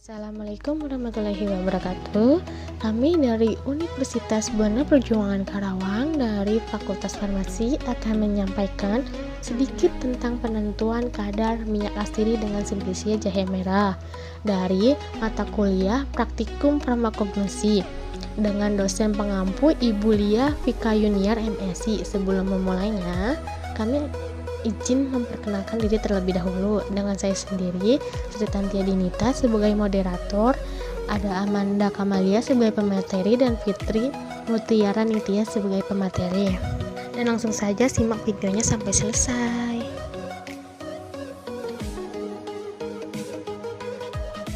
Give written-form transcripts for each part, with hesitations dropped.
Assalamualaikum warahmatullahi wabarakatuh. Kami dari Universitas Buana Perjuangan Karawang dari Fakultas Farmasi akan menyampaikan sedikit tentang penentuan kadar minyak asiri dengan simplicia jahe merah dari mata kuliah Praktikum Farmakognosi dengan dosen pengampu Ibu Lia Vika Yuniar MSc. Sebelum memulainya, kami izin memperkenalkan diri terlebih dahulu. Dengan saya sendiri, Sri Tantia Dinita sebagai moderator, ada Amanda Kamalia sebagai pemateri, dan Fitri Mutiara Nitya sebagai pemateri. Dan langsung saja simak videonya sampai selesai.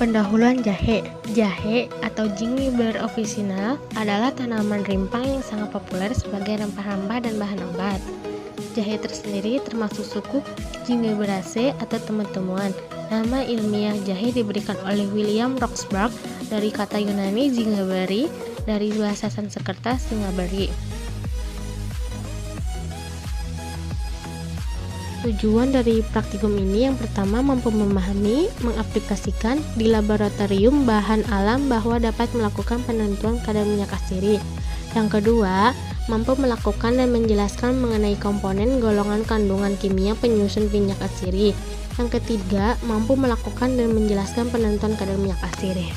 Pendahuluan jahe. Jahe atau Gingiber officinal adalah tanaman rimpang yang sangat populer sebagai rempah-rempah dan bahan obat. Jahe tersendiri termasuk suku Gingiberaceae atau temuan-temuan. Nama ilmiah jahe diberikan oleh William Roxburgh dari kata Yunani gingeberry dari bahasa Sanskerta singaberi. Tujuan dari praktikum ini yang pertama mampu memahami, mengaplikasikan di laboratorium bahan alam bahwa dapat melakukan penentuan kadar minyak asiri. Yang kedua, mampu melakukan dan menjelaskan mengenai komponen golongan kandungan kimia penyusun minyak asiri. Yang ketiga, mampu melakukan dan menjelaskan penentuan kadar minyak asiri.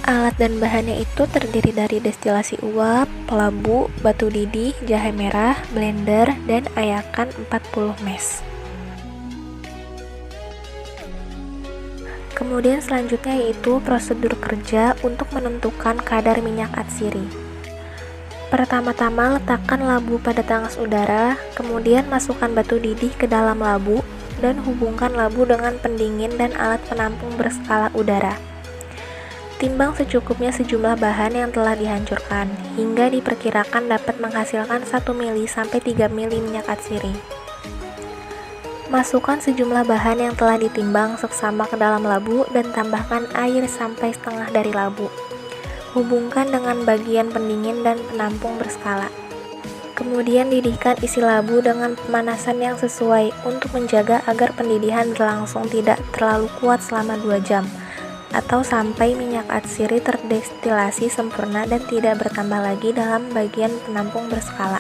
Alat dan bahannya itu terdiri dari destilasi uap, labu, batu didih, jahe merah, blender, dan ayakan 40 mes. Kemudian selanjutnya yaitu prosedur kerja untuk menentukan kadar minyak atsiri. Pertama-tama letakkan labu pada tangkas udara, kemudian masukkan batu didih ke dalam labu, dan hubungkan labu dengan pendingin dan alat penampung berskala udara. Timbang secukupnya sejumlah bahan yang telah dihancurkan, hingga diperkirakan dapat menghasilkan 1 mili sampai 3 mili minyak atsiri. Masukkan sejumlah bahan yang telah ditimbang seksama ke dalam labu dan tambahkan air sampai setengah dari labu. Hubungkan dengan bagian pendingin dan penampung berskala. Kemudian didihkan isi labu dengan pemanasan yang sesuai untuk menjaga agar pendidihan berlangsung tidak terlalu kuat selama 2 jam, atau sampai minyak atsiri terdestilasi sempurna dan tidak bertambah lagi dalam bagian penampung berskala.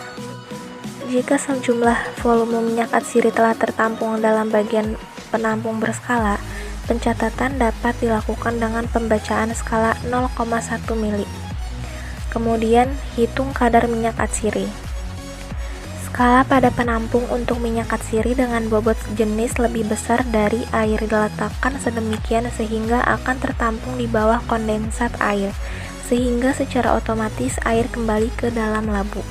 Jika sejumlah volume minyak atsiri telah tertampung dalam bagian penampung berskala, pencatatan dapat dilakukan dengan pembacaan skala 0,1 mili. Kemudian, hitung kadar minyak atsiri. Skala pada penampung untuk minyak atsiri dengan bobot jenis lebih besar dari air diletakkan sedemikian sehingga akan tertampung di bawah kondensat air, sehingga secara otomatis air kembali ke dalam labu.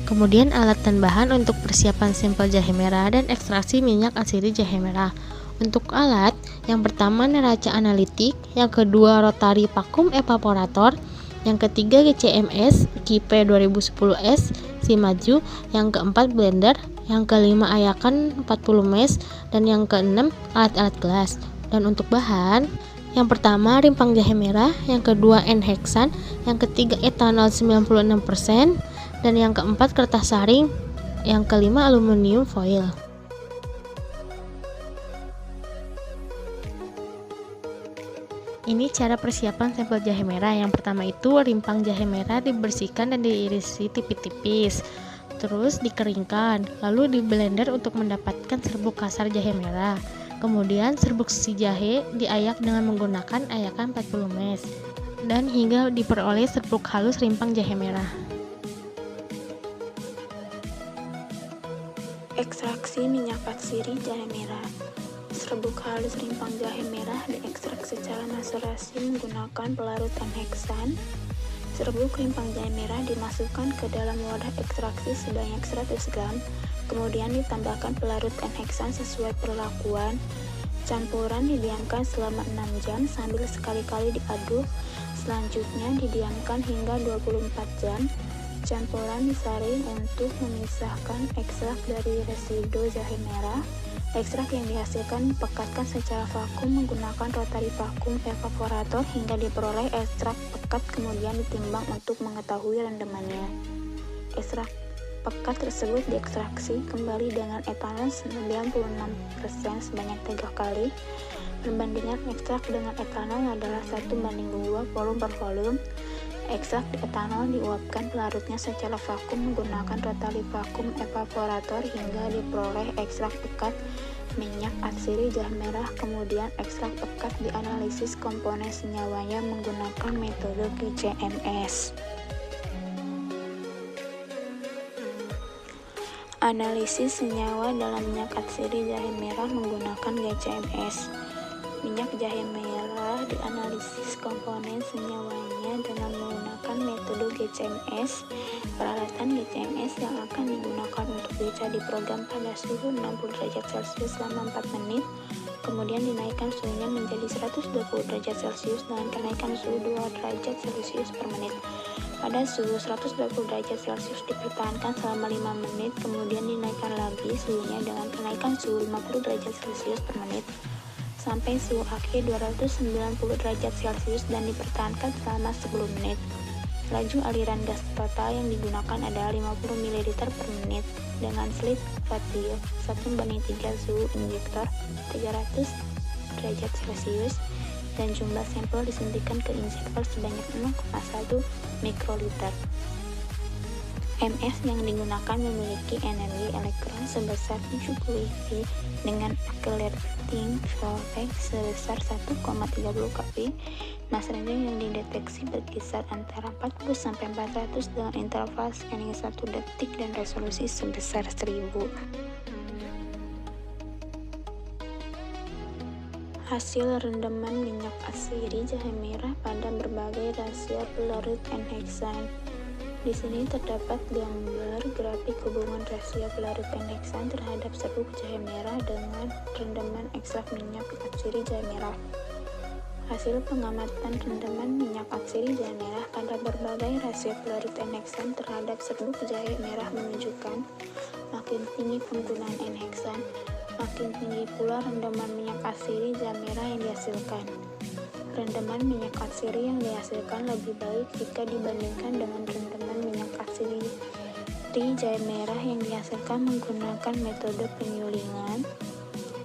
Kemudian alat dan bahan untuk persiapan sampel jahe merah dan ekstraksi minyak asiri jahe merah. Untuk alat, yang pertama neraca analitik, yang kedua rotary vacuum evaporator, yang ketiga GCMS KIP 2010S Simaju, yang keempat blender, yang kelima ayakan 40 mes, dan yang keenam alat-alat gelas. Dan untuk bahan, yang pertama rimpang jahe merah, yang kedua N-heksan, yang ketiga etanol 96%, dan yang keempat kertas saring, yang kelima aluminium foil. Ini cara persiapan sampel jahe merah. Yang pertama itu rimpang jahe merah dibersihkan dan diirisi tipis-tipis, terus dikeringkan, lalu di blender untuk mendapatkan serbuk kasar jahe merah. Kemudian serbuk si jahe diayak dengan menggunakan ayakan 40 mes, dan hingga diperoleh serbuk halus rimpang jahe merah. Ekstraksi minyak atsiri jahe merah. Serbuk halus rimpang jahe merah diekstrak secara maserasi menggunakan pelarut N-heksan. Serbuk rimpang jahe merah dimasukkan ke dalam wadah ekstraksi sebanyak 100 gram, kemudian ditambahkan pelarut N-heksan sesuai perlakuan. Campuran didiamkan selama 6 jam sambil sekali-kali diaduk. Selanjutnya didiamkan hingga 24 jam. Campuran disaring untuk memisahkan ekstrak dari residu jahe merah. Ekstrak yang dihasilkan dipekatkan secara vakum menggunakan rotary vacuum evaporator hingga diperoleh ekstrak pekat, kemudian ditimbang untuk mengetahui rendamannya. Ekstrak pekat tersebut diekstraksi kembali dengan etanol 96% sebanyak 3 kali. Perbandingan ekstrak dengan etanol adalah 1:2 volume per volume. Ekstrak etanol diuapkan pelarutnya secara vakum menggunakan rotary vakum evaporator hingga diperoleh ekstrak pekat minyak atsiri jahe merah. Kemudian ekstrak pekat dianalisis komponen senyawanya menggunakan metode GCMS. Analisis senyawa dalam minyak atsiri jahe merah menggunakan GCMS. Minyak jahe merah dianalisis komponen senyawanya dengan menggunakan metode GCMS. Peralatan GCMS yang akan digunakan untuk beca diprogram pada suhu 60 derajat Celcius selama 4 menit. Kemudian dinaikkan suhunya menjadi 120 derajat Celcius dengan kenaikan suhu 2 derajat Celcius per menit. Pada suhu 120 derajat Celcius dipertahankan selama 5 menit, kemudian dinaikkan lagi suhunya dengan kenaikan suhu 50 derajat Celcius per menit sampai suhu akhir 290 derajat Celcius dan dipertahankan selama 10 menit. Laju aliran gas total yang digunakan adalah 50 ml per menit dengan slit ratio 1:3 suhu injektor 300 derajat Celcius dan jumlah sampel disuntikan ke injektor sebanyak 0,1 mikroliter. MS yang digunakan memiliki energi elektron sebesar 70 eV dengan accelerating voltage sebesar 1,30 keV. Mass ranging yang dideteksi berkisar antara 40-400 dengan interval scanning 1 detik dan resolusi sebesar 1000. Hasil rendaman minyak atsiri jahe merah pada berbagai rasio pelarut N-heksan. Di sini terdapat gambar grafik hubungan rasio pelarut N-heksan terhadap serbuk jahe merah dengan rendaman ekstrak minyak atsiri jahe merah. Hasil pengamatan rendaman minyak atsiri jahe merah pada berbagai rasio pelarut N-heksan terhadap serbuk jahe merah menunjukkan makin tinggi penggunaan N-heksan, makin tinggi pula rendaman minyak atsiri jahe merah yang dihasilkan. Rendaman minyak atsiri yang dihasilkan lebih baik jika dibandingkan dengan rendaman minyak atsiri jahe merah yang dihasilkan menggunakan metode penyulingan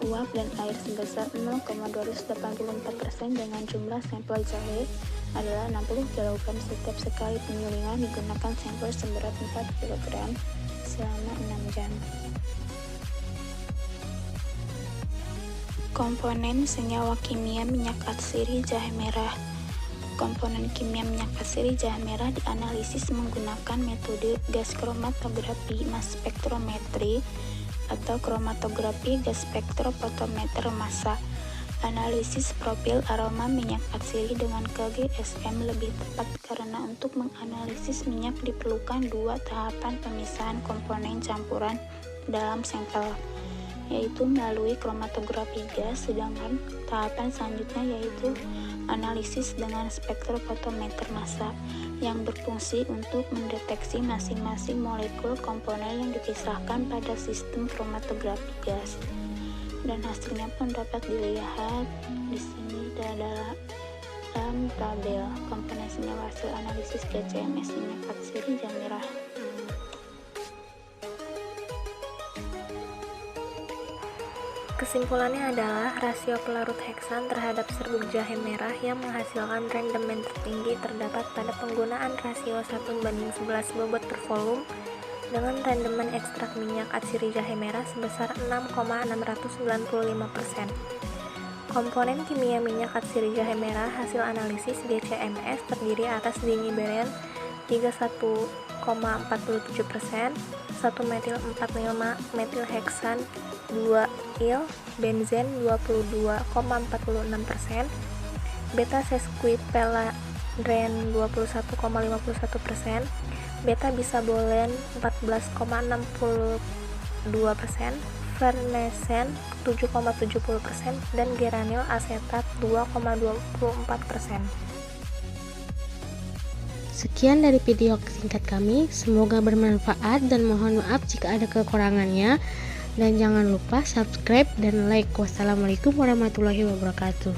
uap dan air sebesar 0,284% dengan jumlah sampel jahe adalah 60 kg. Setiap sekali penyulingan digunakan sampel seberat 4 kg selama 6 jam. Komponen senyawa kimia minyak atsiri jahe merah. Komponen kimia minyak atsiri jahe merah dianalisis menggunakan metode gas kromatografi mass spektrometri atau kromatografi gas spektrofotometer massa. Analisis profil aroma minyak atsiri dengan KGSM lebih tepat karena untuk menganalisis minyak diperlukan 2 tahapan pemisahan komponen campuran dalam sampel, yaitu melalui kromatografi gas, sedangkan tahapan selanjutnya yaitu analisis dengan spektrofotometer massa yang berfungsi untuk mendeteksi masing-masing molekul komponen yang dipisahkan pada sistem kromatografi gas. Dan hasilnya pun dapat dilihat di sini dalam tabel komponen senyawa hasil analisis GCMS minyak atsiri jahe merah. Kesimpulannya adalah rasio pelarut heksan terhadap serbuk jahe merah yang menghasilkan rendaman tertinggi terdapat pada penggunaan rasio 1:11 bobot per volume dengan rendaman ekstrak minyak atsiri jahe merah sebesar 6,695%. Komponen kimia minyak atsiri jahe merah hasil analisis GCMS terdiri atas dingiberin 31,47%, 1-metil-4,5 metilheksan 2-il, benzen 22,46%, beta-sesquipentadren 21,51%, beta-bisabolen 14,62%, farnesen 7,70%, dan geranil asetat 2,24%. Sekian dari video singkat kami, semoga bermanfaat dan mohon maaf jika ada kekurangannya. Dan jangan lupa subscribe dan like. Wassalamualaikum warahmatullahi wabarakatuh.